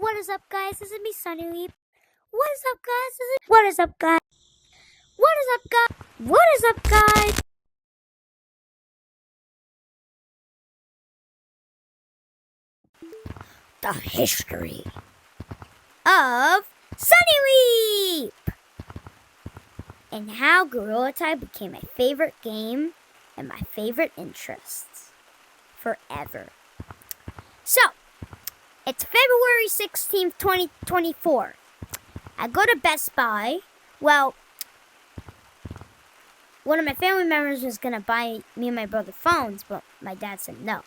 What is up, guys? This is me, SunnyLeap. What is up, guys? What is up, guys? What is up, guys? What is up, guys? The history of SunnyLeap and how Gorilla Tag became my favorite game and my favorite interests forever. So, it's February 16th, 2024. I go to Best Buy. Well, one of my family members was going to buy me and my brother phones, but my dad said no.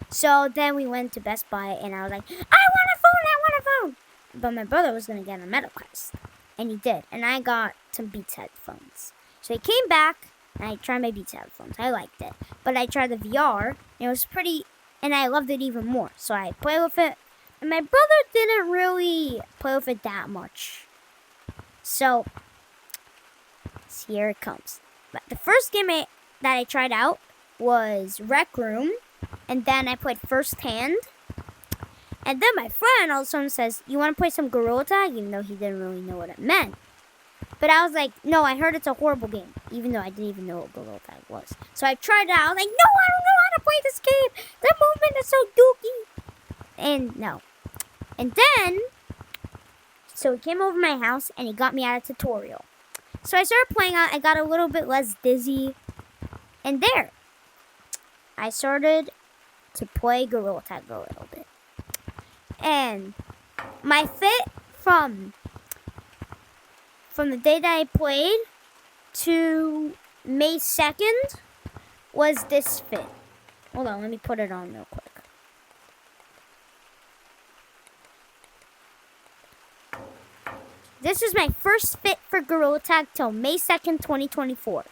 So then we went to Best Buy, and I was like, I want a phone! But my brother was going to get a Metal Quest, and he did. And I got some Beats headphones. So he came back, and I tried my Beats headphones. I liked it. But I tried the VR, and it was pretty, and I loved it even more. So I played with it, and my brother didn't really play with it that much. So, here it comes. But the first game that I tried out was Rec Room, and then I played First Hand. And then my friend all of a sudden says, you want to play some Gorilla Tag? Even though he didn't really know what it meant. But I was like, no, I heard it's a horrible game. Even though I didn't even know what Gorilla Tag was. So I tried it out. I was like, no, I don't know how to play this game. The movement is so dookie. And no. And then, so he came over my house and he got me out of tutorial. So I started playing out. I got a little bit less dizzy. And there, I started to play Gorilla Tag a little bit. And my fit from the day that I played to May 2nd was this fit. Hold on, let me put it on real quick. This is my first fit for Gorilla Tag till May 2nd, 2024.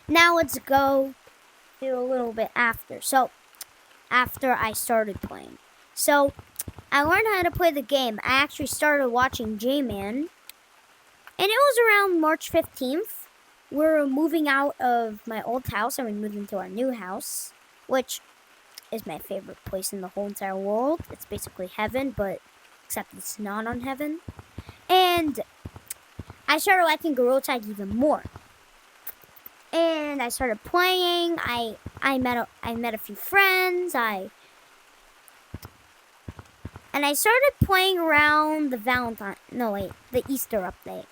Now let's go to a little bit after. So, after I started playing. So, I learned how to play the game. I actually started watching J-Man. And it was around March 15th. We were moving out of my old house and we moved into our new house. Which is my favorite place in the whole entire world. It's basically heaven, but except it's not on heaven. And I started liking Gorilla Tag even more. And I started playing. I met a few friends. And I started playing around the Easter update.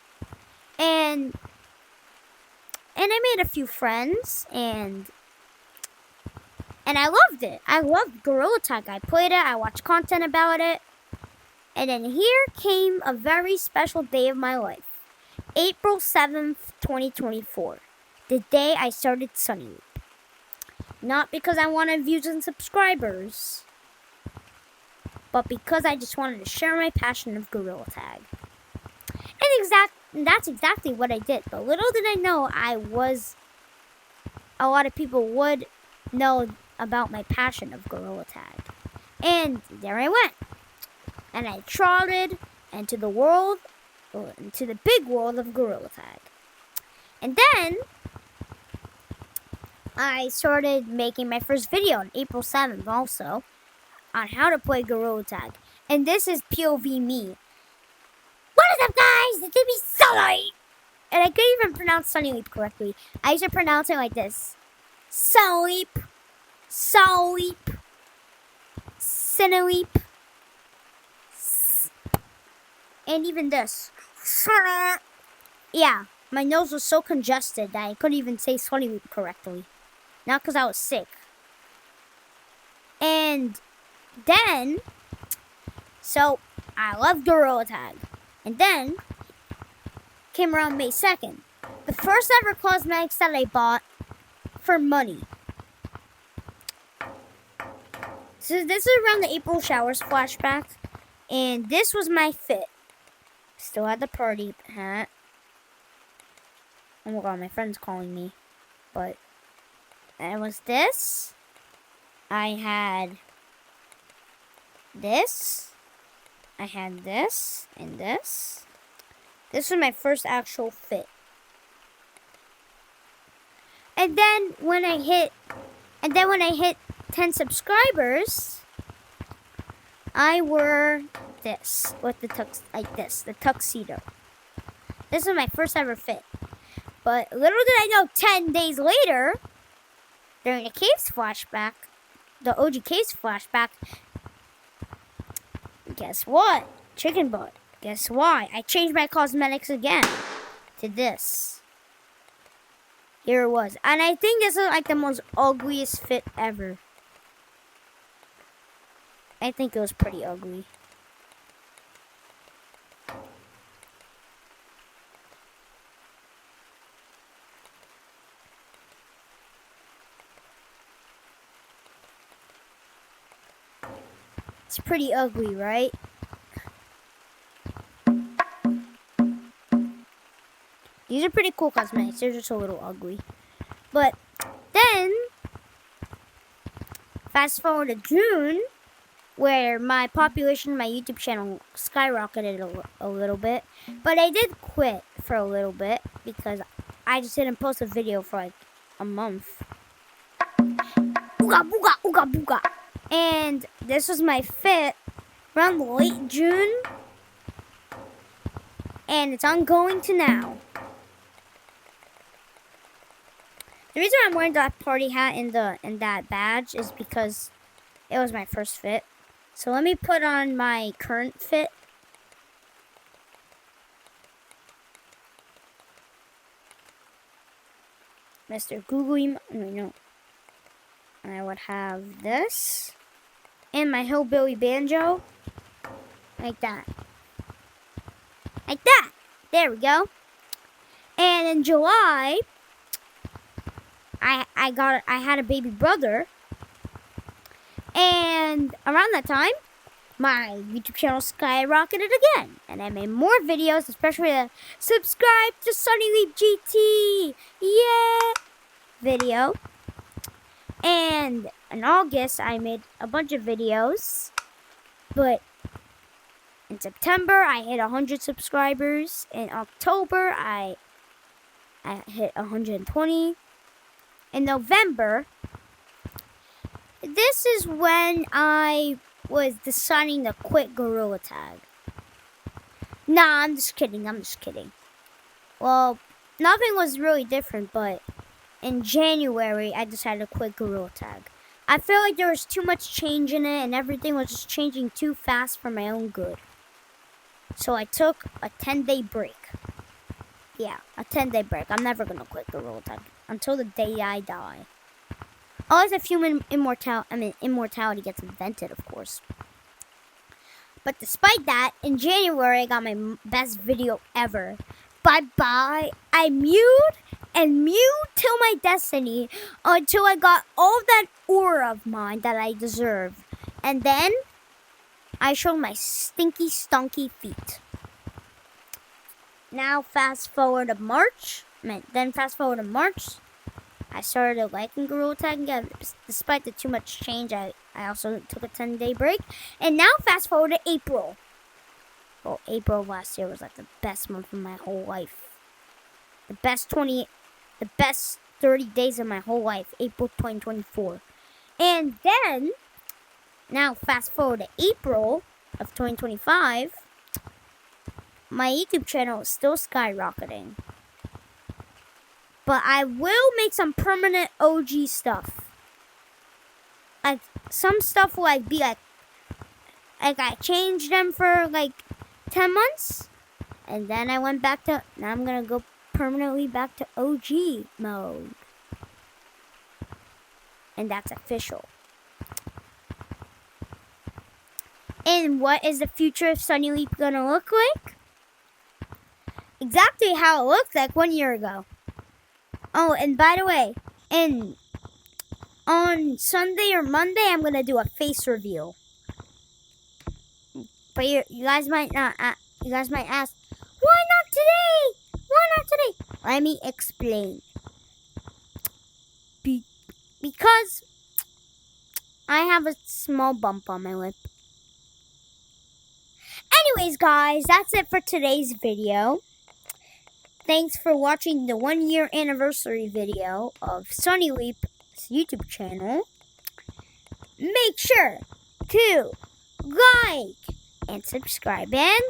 And I made a few friends, and I loved it. I loved Gorilla Tag. I played it, I watched content about it. And then here came a very special day of my life. April 7th, 2024. The day I started SunnyLeap. Not because I wanted views and subscribers, but because I just wanted to share my passion of Gorilla Tag. And that's exactly what I did. But little did I know a lot of people would know about my passion of Gorilla Tag. And there I went. And I trotted into the big world of Gorilla Tag. And then I started making my first video on April 7th also on how to play Gorilla Tag. And this is POV me. What is up, guys? It's me, Sunny! And I couldn't even pronounce SunnyLeap correctly. I used to pronounce it like this. SunnyLeap. SunnyLeap. SunnyLeap. And even this. Yeah, my nose was so congested that I couldn't even say SunnyLeap correctly. Not because I was sick. And then, so I loved Gorilla Tag. And then, came around May 2nd. The first ever cosmetics that I bought for money. So this is around the April showers flashback. And this was my fit. Still had the party hat. Oh my god, my friend's calling me. But it was this. I had this. I had this and this. This was my first actual fit. And then when I hit 10 subscribers, I wore this with the the tuxedo. This is my first ever fit. But little did I know, 10 days later, during the Caves flashback, the OG Caves flashback, guess what? Chicken butt. Guess why? I changed my cosmetics again to this. Here it was. And I think this is like the most ugliest fit ever. I think it was pretty ugly. It's pretty ugly, right? These are pretty cool cosmetics. They're just a little ugly. But then, fast forward to June, where my population on my YouTube channel skyrocketed a little bit. But I did quit for a little bit because I just didn't post a video for like a month. Ooga booga, ooga booga. And this was my fit around late June. And it's ongoing to now. The reason I'm wearing that party hat and that badge is because it was my first fit. So let me put on my current fit. Mr. Googly, no. I would have this and my hillbilly banjo, like that. Like that. There we go. And in July, I had a baby brother, and around that time, my YouTube channel skyrocketed again, and I made more videos, especially the subscribe to SunnyLeap GT, yeah, video. And in August, I made a bunch of videos, but in September, I hit 100 subscribers. In October, I hit 120. In November, this is when I was deciding to quit Gorilla Tag. Nah, I'm just kidding. Well, nothing was really different, but in January, I decided to quit Gorilla Tag. I felt like there was too much change in it, and everything was just changing too fast for my own good. So I took a 10-day break. Yeah, a 10-day break. I'm never going to quit Gorilla Tag until the day I die. Unless if human immortality gets invented, of course. But despite that, in January, I got my best video ever. Bye-bye. I mewed and mewed till my destiny until I got all that aura of mine that I deserve. And then, I showed my stinky, stunky feet. Now, fast forward to March. I started liking Gorilla Tag again. Despite the too much change, I also took a 10-day break. And now, fast forward to April. Well, April of last year was like the best month of my whole life. The best 30 days of my whole life. April 2024. And then, now fast forward to April of 2025. My YouTube channel is still skyrocketing. But I will make some permanent OG stuff. Like, some stuff will be like I changed them for like 10 months. And then I went back to, now I'm going to go permanently back to OG mode. And that's official. And what is the future of SunnyLeap going to look like? Exactly how it looked like 1 year ago. Oh, and by the way, on Sunday or Monday, I'm going to do a face reveal. But you guys might ask, why not today? Why not today? Let me explain. Because I have a small bump on my lip. Anyways, guys, that's it for today's video. Thanks for watching the 1 year anniversary video of SunnyLeap's YouTube channel. Make sure to like and subscribe and